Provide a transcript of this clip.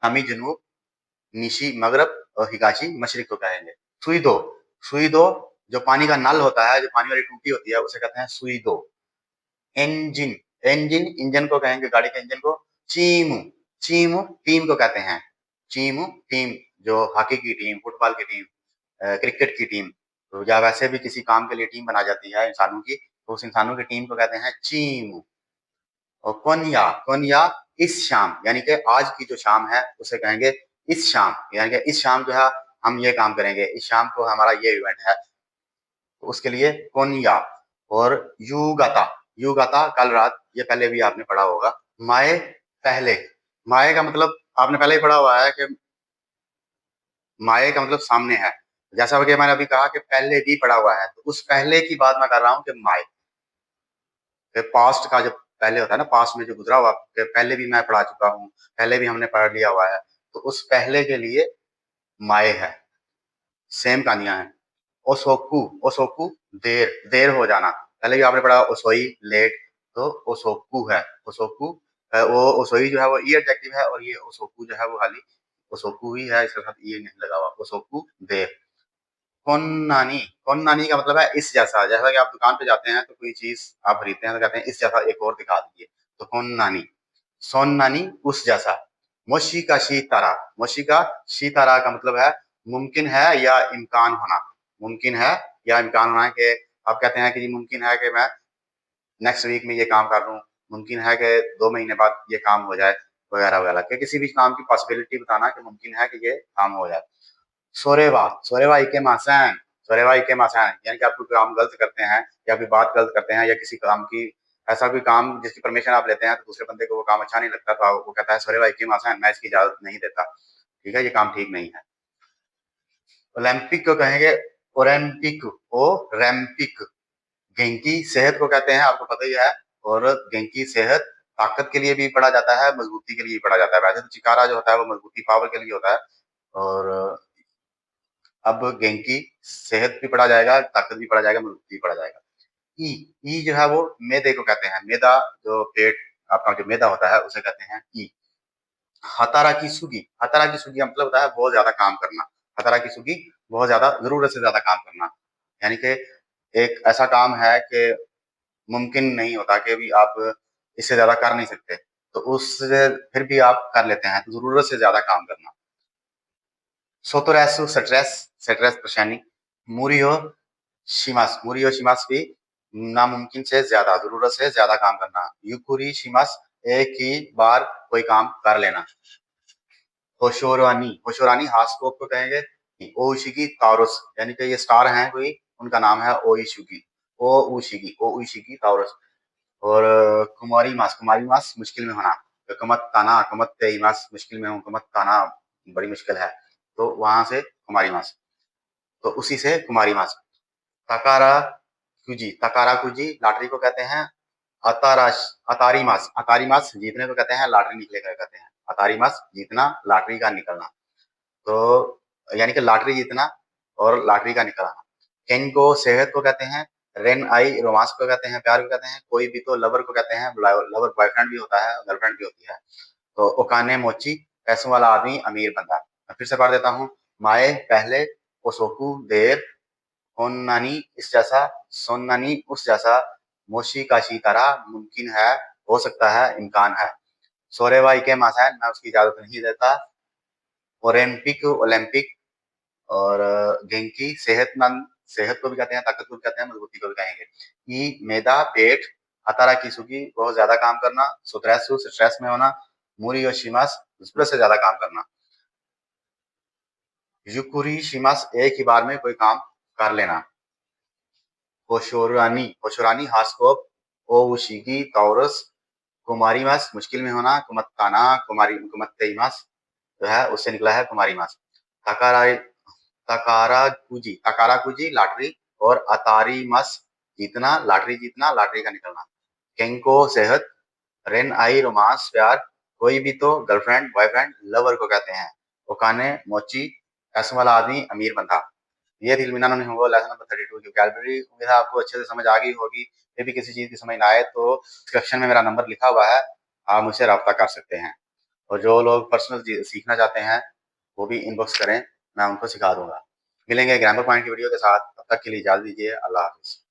नामी जनूब, निशी मगरब और हिगाशी मशरिक को कहेंगे। सुई दो, सुई दो जो पानी का नल होता है, जो पानी वाली टूटी होती है, उसे कहते हैं सुई दो। इंजन, इंजन इंजन को कहेंगे, गाड़ी के इंजन को चीमू, चीमू टीम को कहते हैं। चीमू टीम, जो हॉकी की टीम, फुटबॉल की टीम, क्रिकेट की टीम, तो या वैसे भी किसी काम के लिए टीम बना जाती है इंसानों की, तो उस इंसानों की टीम को कहते हैं चीमू। और कोनिया, कोनिया इस शाम, यानी कि आज की जो शाम है उसे कहेंगे इस शाम, यानी कि इस शाम जो है हम ये काम करेंगे, इस शाम को हमारा ये इवेंट है, तो उसके लिए कोनिया। और युगाता, युगाता कल रात, ये पहले भी आपने पढ़ा होगा। माए पहले, माए का मतलब आपने पहले ही पढ़ा हुआ है कि माए का मतलब सामने है। जैसा कि मैंने अभी कहा कि पहले भी पढ़ा हुआ है, तो उस पहले की बात मैं कर रहा हूँ कि माए, पास्ट का जो पहले होता है ना, पास्ट में जो गुजरा हुआ, पहले भी मैं पढ़ा चुका हूँ, पहले भी हमने पढ़ लिया हुआ है, तो उस पहले के लिए माए है। सेम कहानियां हैं। ओसोकू, ओसोकू देर, देर हो जाना, पहले भी आपने पढ़ा ओसोई लेट, तो ओसोकू है, ओसोकू। वो ओसोई जो है वो ई एडजेक्टिव है, और ये ओसोकू जो है वो खाली ओसोकू ही है, इसके साथ ये नहीं लगा हुआ। ओसोकू देर। कोन्नानी, कोन्नानी का मतलब है इस जैसा, जैसा कि आप दुकान पे जाते हैं तो कोई चीज आप खरीदते हैं तो कहते हैं इस जैसा एक और दिखा दीजिए, तो कोन्नानी। सोन्नानी उस जैसा। मोशी का शीतारा, मोशी का शीतारा का मतलब है मुमकिन है या इम्कान होना, मुमकिन है या इम्कान होना है, कि आप कहते हैं कि जी मुमकिन है कि मैं नेक्स्ट वीक में ये काम कर लूँ, मुमकिन है कि 2 महीने बाद ये काम हो जाए, वगैरह वगैरह, कि किसी भी काम की पॉसिबिलिटी बताना कि मुमकिन है कि ये काम हो जाए। सोरेवा, सोरेवा इके मासन, सोरेवा इके मासन, यानी कि आप कोई काम गलत करते हैं या कोई बात गलत करते हैं, या किसी काम की ऐसा कोई काम जिसकी परमिशन आप लेते हैं तो दूसरे बंदे को वो काम अच्छा नहीं लगता, तो वो कहता है सोरेवा इके मासन, मैं इसकी इजाजत नहीं देता, ठीक है, ये काम ठीक नहीं है। ओलंपिक को कहेंगे ओरेम्पिक, ओ रैम्पिक। गेंकी सेहत को कहते हैं, आपको पता ही है, और गेंकी सेहत ताकत के लिए भी पढ़ा जाता है, मजबूती के लिए भी पढ़ा जाता है। वैसे तो चिकारा जो होता है वो मजबूती पावर के लिए होता है, और अब गेंकी सेहत भी पढ़ा जाएगा, ताकत भी पढ़ा जाएगा, मजबूती भी पढ़ा जाएगा। ई, ई जो है वो मैदे को कहते हैं, मैदा जो पेट आपका जो मैदा होता है उसे कहते हैं ई। हतारा की सुगी, हतारा की सुगी मतलब होता है बहुत ज्यादा काम करना, हतारा की सुगी बहुत ज्यादा, जरूरत से ज्यादा काम करना, यानी कि एक ऐसा काम है कि मुमकिन नहीं होता, कि भी आप इससे ज्यादा कर नहीं सकते, तो उससे फिर भी आप कर लेते हैं, तो जरूरत से ज्यादा काम करना। सोतोरेसु स्ट्रेस, स्ट्रेस परेशानी। मुरियो शिमास, मुरियो शिमास भी नामुमकिन से ज्यादा, जरूरत से ज्यादा काम करना। युकुरी शिमास एक ही बार कोई काम कर लेना। होशोरानी, होशोरानी हास्कोप को कहेंगे। ओशिगी ताउरस, यानी कि ये स्टार हैं कोई, उनका नाम है ओइशुगी, ओ उशिगी, ओ उशिगी ताउरस। और कुमारी मास, कुमारी मास मुश्किल में होना, कमत ताना, कमत तेईमास मुश्किल में हूँ, कमत ताना बड़ी मुश्किल है, तो वहां से कुमारी मास, तो उसी से कुमारी मास। तकारा कुजी, तकारा कुजी लॉटरी को कहते हैं। अताराश, अतारी मास, अतारी मास जीतने को कहते हैं, लॉटरी निकले को कहते हैं। अतारी मास जीतना, लॉटरी का निकलना, तो यानी कि लॉटरी जीतना और लॉटरी का निकलना। केन को सेहत को कहते हैं। रेन आई रोमांस को कहते हैं, प्यार को कहते हैं। कोई भी तो लवर को कहते हैं, लवर बॉयफ्रेंड भी होता है, गर्लफ्रेंड भी होती है। तो ओकाने मोची पैसों वाला आदमी, अमीर बंदा। मैं फिर से पढ़ देता हूँ। माए पहले, ओसोकू देर, होन्नानी इस जैसा, सोन्नानी उस जैसा, मोशी काशी तरह, मुमकिन है, हो सकता है, इम्कान है। सोरेवाई के मासायन, मैं उसकी इजाजत नहीं देता। ओरेम्पिक ओलंपिक, और गेंकी सेहतमंद, सेहत को भी कहते हैं, ताकत को भी कहते हैं, मजबूती को भी कहेंगे। ई मैदा पेट, हतारा की सुगी बहुत ज्यादा काम करना, सोत्रेसु स्ट्रेस में होना, मूरी और शिमास जरूरत से ज्यादा काम करना। युकुरी शिमास एक ही बार में कोई काम कर लेना। होशोरानी, होशोरानी हास्कोप, ओ उशिगी ताउरस, कुमारी मास मुश्किल में होना, कुमत्ताना कुमारी, कुमत्तेईमास जो है उससे निकला है कुमारी मास। तकारा, तकाराकुजी, तकाराकुजी लॉटरी, और अतारी मस जीतना, लॉटरी जीतना, लॉटरी का निकलना। केंको सेहत, रेन आई रोमांस प्यार, कोई भी तो गर्लफ्रेंड बॉयफ्रेंड लवर को कहते हैं। ओकाने मोची पैसों वाला आदमी, अमीर बंदा। ये थी इल्मिनानो निहोंगो लेसन नंबर 32 की वोकैबुलरी। उम्मीद है आपको अच्छे से समझ आ गई होगी। फिर भी किसी चीज की समझ ना आए तो डिस्क्रिप्शन में मेरा नंबर लिखा हुआ है, आप मुझसे रब्ता कर सकते हैं। और जो लोग पर्सनल सीखना चाहते हैं वो भी इनबॉक्स करें, मैं उनको सिखा दूँगा। मिलेंगे ग्रामर पॉइंट की वीडियो के साथ, तब तक के लिए इजाज़त दीजिए। अल्लाह हाफ़िज़।